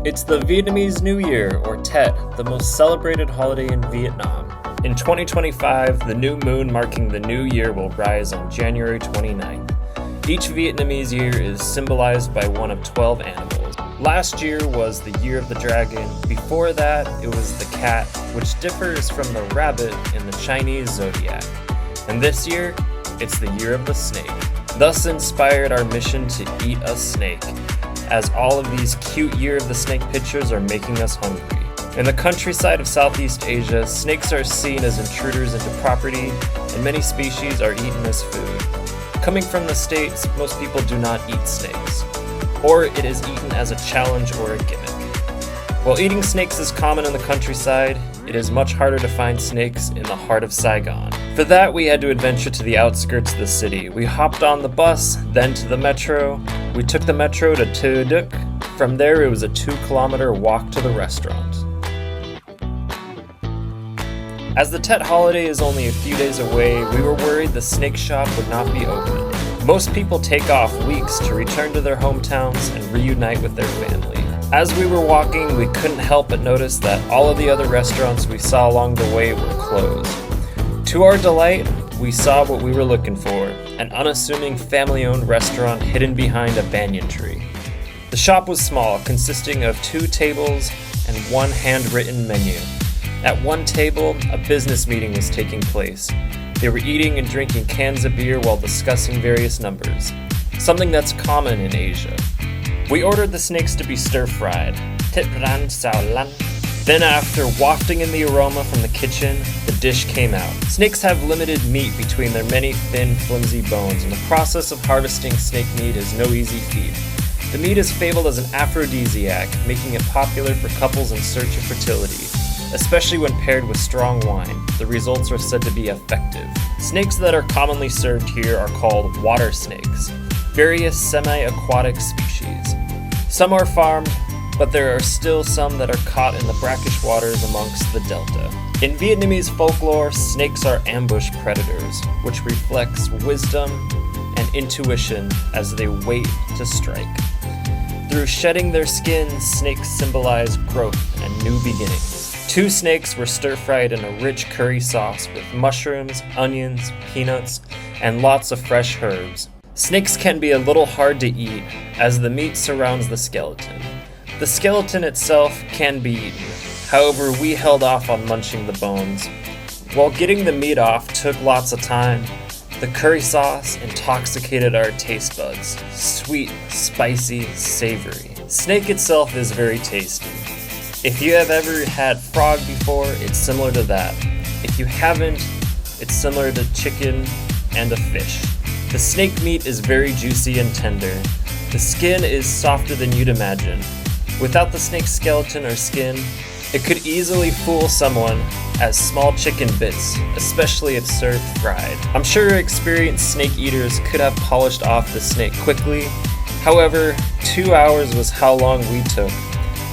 It's the Vietnamese New Year, or Tet, the most celebrated holiday in Vietnam. In 2025, the new moon marking the new year will rise on January 29th. Each Vietnamese year is symbolized by one of 12 animals. Last year was the Year of the Dragon. Before that, it was the cat, which differs from the rabbit in the Chinese zodiac. And this year, it's the Year of the Snake. Thus inspired our mission to eat a snake, as all of these cute Year of the Snake pictures are making us hungry. In the countryside of Southeast Asia, snakes are seen as intruders into property, and many species are eaten as food. Coming from the States, most people do not eat snakes, or it is eaten as a challenge or a gimmick. While eating snakes is common in the countryside, it is much harder to find snakes in the heart of Saigon. For that, we had to adventure to the outskirts of the city. We hopped on the bus, then to the metro. We took the metro to Thu Duc. From there, it was a 2-kilometer walk to the restaurant. As the Tet holiday is only a few days away, we were worried the snake shop would not be open. Most people take off weeks to return to their hometowns and reunite with their family. As we were walking, we couldn't help but notice that all of the other restaurants we saw along the way were closed. To our delight, we saw what we were looking for, an unassuming family-owned restaurant hidden behind a banyan tree. The shop was small, consisting of 2 tables and 1 handwritten menu. At one table, a business meeting was taking place. They were eating and drinking cans of beer while discussing various numbers, something that's common in Asia. We ordered the snakes to be stir-fried. Then after wafting in the aroma from the kitchen, the dish came out. Snakes have limited meat between their many thin, flimsy bones, and the process of harvesting snake meat is no easy feat. The meat is fabled as an aphrodisiac, making it popular for couples in search of fertility, especially when paired with strong wine. The results are said to be effective. Snakes that are commonly served here are called water snakes, various semi-aquatic species. Some are farmed, but there are still some that are caught in the brackish waters amongst the delta. In Vietnamese folklore, snakes are ambush predators, which reflects wisdom and intuition as they wait to strike. Through shedding their skins, snakes symbolize growth and new beginnings. 2 snakes were stir-fried in a rich curry sauce with mushrooms, onions, peanuts, and lots of fresh herbs. Snakes can be a little hard to eat, as the meat surrounds the skeleton. The skeleton itself can be eaten. However, we held off on munching the bones. While getting the meat off took lots of time, the curry sauce intoxicated our taste buds. Sweet, spicy, savory. Snake itself is very tasty. If you have ever had frog before, it's similar to that. If you haven't, it's similar to chicken and a fish. The snake meat is very juicy and tender. The skin is softer than you'd imagine. Without the snake's skeleton or skin, it could easily fool someone as small chicken bits, especially if served fried. I'm sure experienced snake eaters could have polished off the snake quickly. However, 2 hours was how long we took,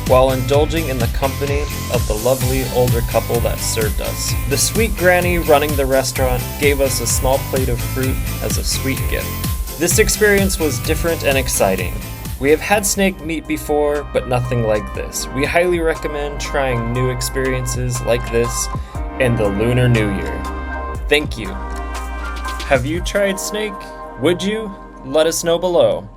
while indulging in the company of the lovely older couple that served us. The sweet granny running the restaurant gave us a small plate of fruit as a sweet gift. This experience was different and exciting. We have had snake meat before, but nothing like this. We highly recommend trying new experiences like this in the Lunar New Year. Thank you. Have you tried snake? Would you? Let us know below.